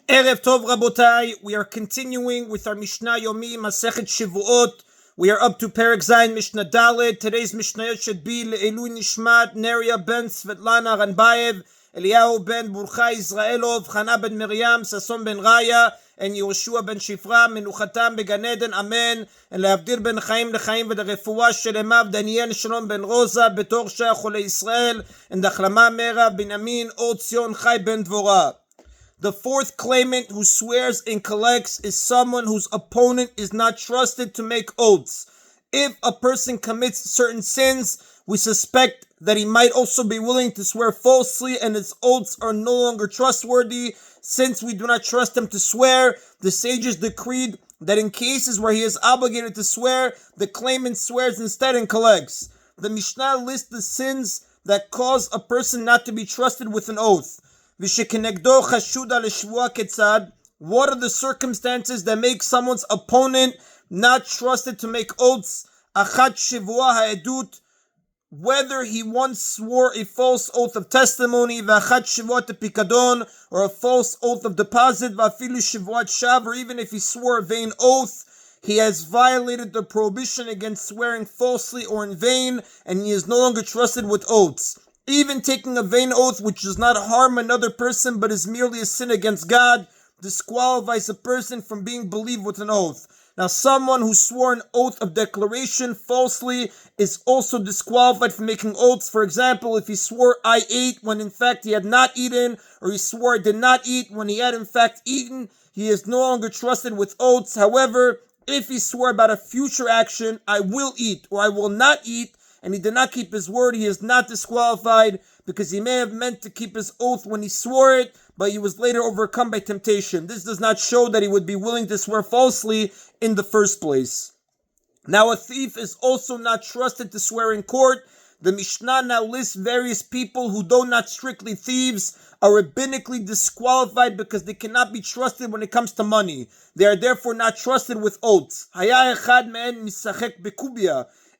Erev Tov Rabotai, we are continuing with our Mishna Yomi, Masechet Shevuot. We are up to Perek Zayin, Mishnah Daled. Today's Mishnayot should be Le'elu Nishmat, Neria ben Svetlana Ranbayev, Eliyahu ben Burcha Israelov, Chana ben Miriam, Sason ben Raya, and Yehoshua ben Shifra, Menuchatam began Eden, Amen, and Le'avdir ben Chaim lechaim, v'derefua shelemav, Daniel Shalom ben Rosa, Betor Shah Chole Israel, and Achlama Mera ben Amin, Od Zion Chai ben Dvorah. The fourth claimant who swears and collects is someone whose opponent is not trusted to make oaths. If a person commits certain sins, we suspect that he might also be willing to swear falsely and his oaths are no longer trustworthy. Since we do not trust him to swear, the sages decreed that in cases where he is obligated to swear, the claimant swears instead and collects. The Mishnah lists the sins that cause a person not to be trusted with an oath. What are the circumstances that make someone's opponent not trusted to make oaths? Whether he once swore a false oath of testimony, or a false oath of deposit, or even if he swore a vain oath, he has violated the prohibition against swearing falsely or in vain, and he is no longer trusted with oaths. Even taking a vain oath which does not harm another person but is merely a sin against God disqualifies a person from being believed with an oath. Now, someone who swore an oath of declaration falsely is also disqualified from making oaths. For example, if he swore, "I ate," when in fact he had not eaten, or he swore, "I did not eat," when he had in fact eaten, he is no longer trusted with oaths. However, if he swore about a future action, "I will eat," or "I will not eat," and he did not keep his word, he is not disqualified because he may have meant to keep his oath when he swore it, but he was later overcome by temptation. This does not show that he would be willing to swear falsely in the first place. Now, a thief is also not trusted to swear in court. The Mishnah now lists various people who, though not strictly thieves, are rabbinically disqualified because they cannot be trusted when it comes to money. They are therefore not trusted with oaths.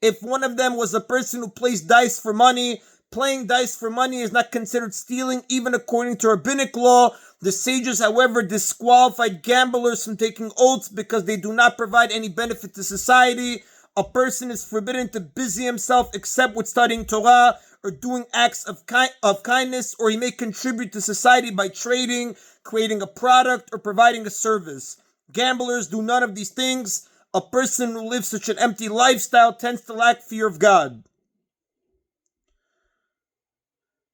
If one of them was a person who plays dice for money, playing dice for money is not considered stealing, even according to rabbinic law. The sages, however, disqualified gamblers from taking oaths because they do not provide any benefit to society. A person is forbidden to busy himself except with studying Torah or doing acts of kindness, or he may contribute to society by trading, creating a product, or providing a service. Gamblers do none of these things. A person who lives such an empty lifestyle tends to lack fear of God.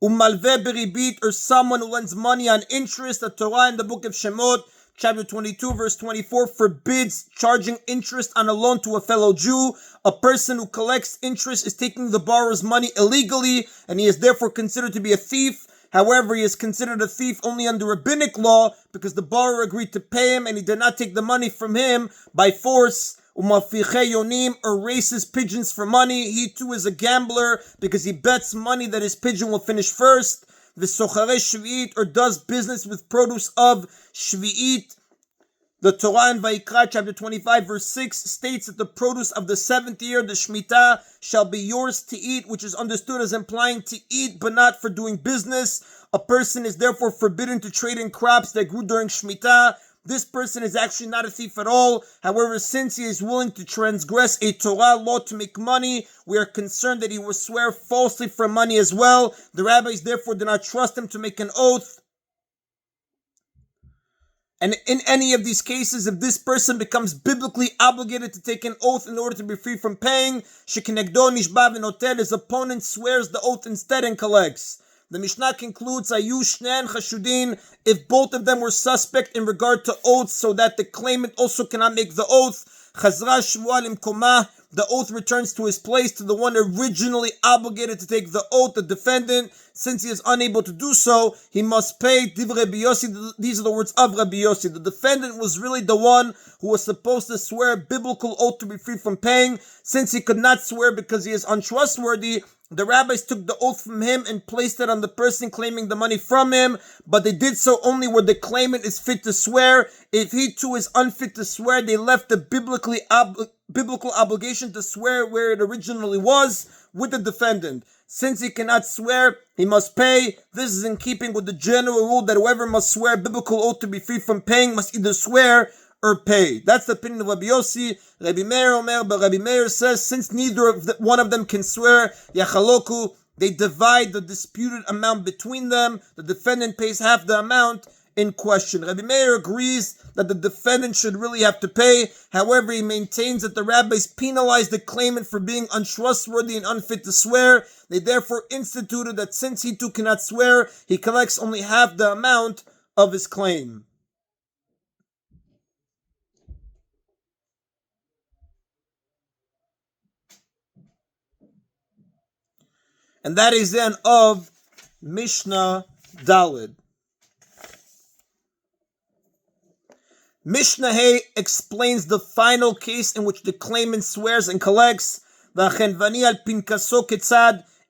Umalveh beribit, or someone who lends money on interest. The Torah in the book of Shemot, chapter 22, verse 24, forbids charging interest on a loan to a fellow Jew. A person who collects interest is taking the borrower's money illegally, and he is therefore considered to be a thief. However, he is considered a thief only under rabbinic law because the borrower agreed to pay him and he did not take the money from him by force. Mishna Yomi, or raises pigeons for money. He too is a gambler because he bets money that his pigeon will finish first. V'sochare Shevuot, or does business with produce of Shevuot. The Torah in Vayikra, chapter 25, verse 6, states that the produce of the 7th year, the Shemitah, shall be yours to eat, which is understood as implying to eat, but not for doing business. A person is therefore forbidden to trade in crops that grew during Shemitah. This person is actually not a thief at all. However, since he is willing to transgress a Torah law to make money, we are concerned that he will swear falsely for money as well. The rabbis therefore do not trust him to make an oath. And in any of these cases, if this person becomes biblically obligated to take an oath in order to be free from paying, shekenegdo nishba v'notel, his opponent swears the oath instead and collects. The Mishnah concludes, Ayu shnein chashudin, if both of them were suspect in regard to oaths, so that the claimant also cannot make the oath, chazra shvuah limkomah, the oath returns to his place, to the one originally obligated to take the oath, the defendant. Since he is unable to do so, he must pay. Divrei Rabbi Yossi, these are the words of Rabbi Yossi. The defendant was really the one who was supposed to swear a biblical oath to be free from paying. Since he could not swear because he is untrustworthy, the rabbis took the oath from him and placed it on the person claiming the money from him, but they did so only where the claimant is fit to swear. If he too is unfit to swear, they left the biblical obligation to swear where it originally was with the defendant. Since he cannot swear, he must pay. This is in keeping with the general rule that whoever must swear a biblical oath to be free from paying must either swear or pay. That's the opinion of Rabbi Yossi. Rabbi Meir Omer, but Rabbi Meir says, since neither one of them can swear, Yachaloku, they divide the disputed amount between them. The defendant pays half the amount in question. Rabbi Meir agrees that the defendant should really have to pay. However, he maintains that the rabbis penalize the claimant for being untrustworthy and unfit to swear. They therefore instituted that since he too cannot swear, he collects only half the amount of his claim. And that is the end of Mishnah Daled. Mishnah Hay explains the final case in which the claimant swears and collects.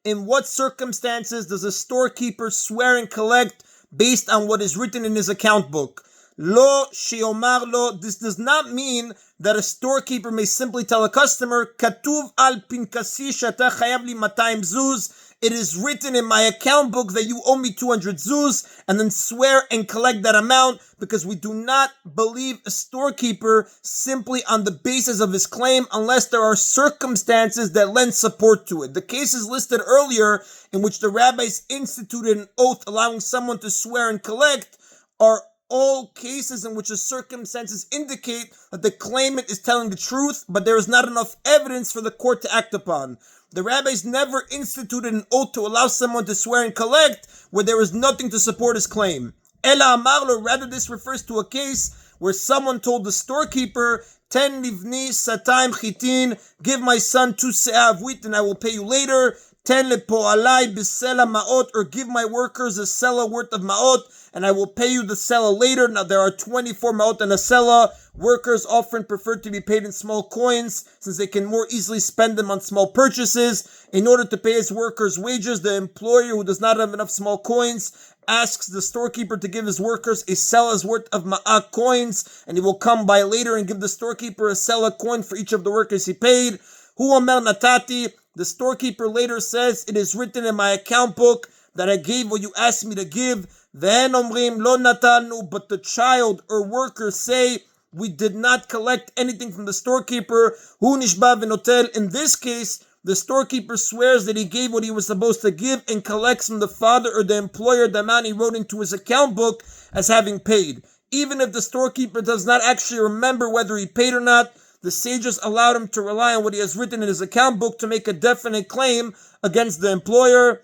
In what circumstances does a storekeeper swear and collect based on what is written in his account book? Lo sheomar lo. This does not mean that a storekeeper may simply tell a customer, Katuv al pinkasi shata chayav li 200 zuz. It is written in my account book that you owe me 200 zuz, and then swear and collect that amount, because we do not believe a storekeeper simply on the basis of his claim unless there are circumstances that lend support to it. The cases listed earlier in which the rabbis instituted an oath allowing someone to swear and collect are all cases in which the circumstances indicate that the claimant is telling the truth, but there is not enough evidence for the court to act upon. The rabbis never instituted an oath to allow someone to swear and collect where there is nothing to support his claim. Ela amarlo, rather this refers to a case where someone told the storekeeper, Ten livni satayim chitin, give my son 2 se'ah of wheat and I will pay you later. Ten lepo'alai bisela ma'ot, or give my workers a selah worth of ma'ot and I will pay you the selah later. Now there are 24 ma'ot and a selah. Workers often prefer to be paid in small coins since they can more easily spend them on small purchases. In order to pay his workers' wages, the employer who does not have enough small coins asks the storekeeper to give his workers a selah's worth of ma'ah coins, and he will come by later and give the storekeeper a selah coin for each of the workers he paid. Hu omer natati, the storekeeper later says, it is written in my account book that I gave what you asked me to give. Then omrim lo natanu, but the child or workers say, we did not collect anything from the storekeeper. Hu nishba v'notel. In this case, the storekeeper swears that he gave what he was supposed to give and collects from the father or the employer the amount he wrote into his account book as having paid. Even if the storekeeper does not actually remember whether he paid or not, the sages allowed him to rely on what he has written in his account book to make a definite claim against the employer.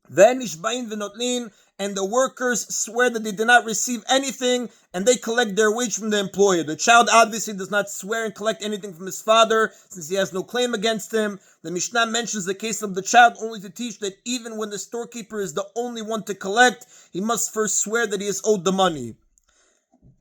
Then nishbain v'notlin, and the workers swear that they did not receive anything and they collect their wage from the employer. The child obviously does not swear and collect anything from his father since he has no claim against him. The Mishnah mentions the case of the child only to teach that even when the storekeeper is the only one to collect, he must first swear that he is owed the money.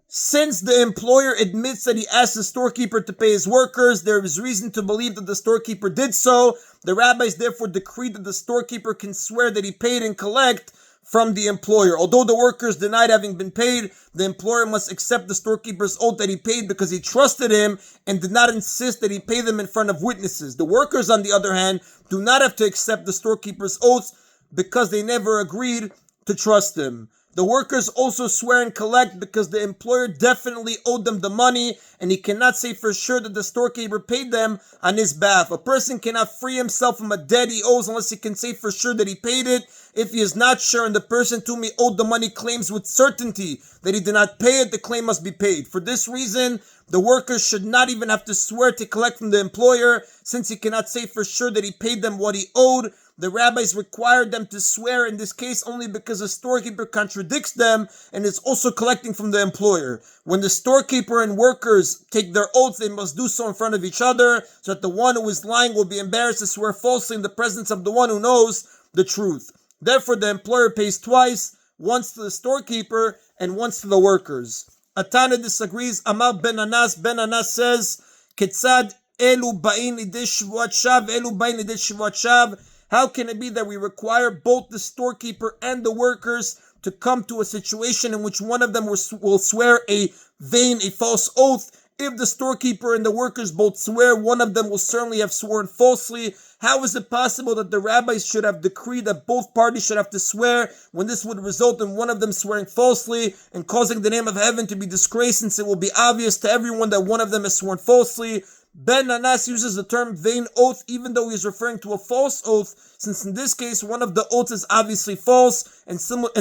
Since the employer admits that he asked the storekeeper to pay his workers, there is reason to believe that the storekeeper did so. The rabbis therefore decreed that the storekeeper can swear that he paid and collect from the employer. Although the workers denied having been paid, the employer must accept the storekeeper's oath that he paid because he trusted him and did not insist that he pay them in front of witnesses. The workers, on the other hand, do not have to accept the storekeeper's oath because they never agreed to trust him. The workers also swear and collect because the employer definitely owed them the money and he cannot say for sure that the storekeeper paid them on his behalf. A person cannot free himself from a debt he owes unless he can say for sure that he paid it. If he is not sure and the person to whom he owed the money claims with certainty that he did not pay it, the claim must be paid. For this reason, the workers should not even have to swear to collect from the employer since he cannot say for sure that he paid them what he owed. The rabbis required them to swear in this case only because the storekeeper contradicts them and is also collecting from the employer. When the storekeeper and workers take their oaths, they must do so in front of each other so that the one who is lying will be embarrassed to swear falsely in the presence of the one who knows the truth. Therefore, the employer pays twice, once to the storekeeper and once to the workers. Atana disagrees. Amar Ben Anas. Ben Anas says, Ketzad elu ba'in idei Shevuot shav, elu ba'in idei Shevuot shav. How can it be that we require both the storekeeper and the workers to come to a situation in which one of them will swear a vain, a false oath? If the storekeeper and the workers both swear, one of them will certainly have sworn falsely. How is it possible that the rabbis should have decreed that both parties should have to swear when this would result in one of them swearing falsely and causing the name of heaven to be disgraced, since it will be obvious to everyone that one of them has sworn falsely? Ben Nanas uses the term vain oath even though he is referring to a false oath, since in this case one of the oaths is obviously false and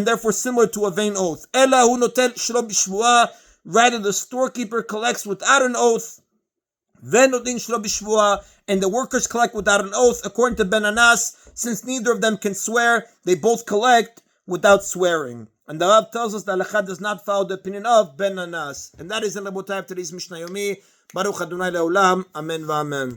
therefore similar to a vain oath. Ela hu notel shelo b'shvuah, rather the storekeeper collects without an oath, v'notin shelo b'shvuah, and the workers collect without an oath. According to Ben Anas, since neither of them can swear, they both collect without swearing. And the Rav tells us that Alayev does not follow the opinion of Ben Anas. And that is in Rabotai of today's Mishna Yomi. Baruch Adonai Le'olam. Amen v'amen.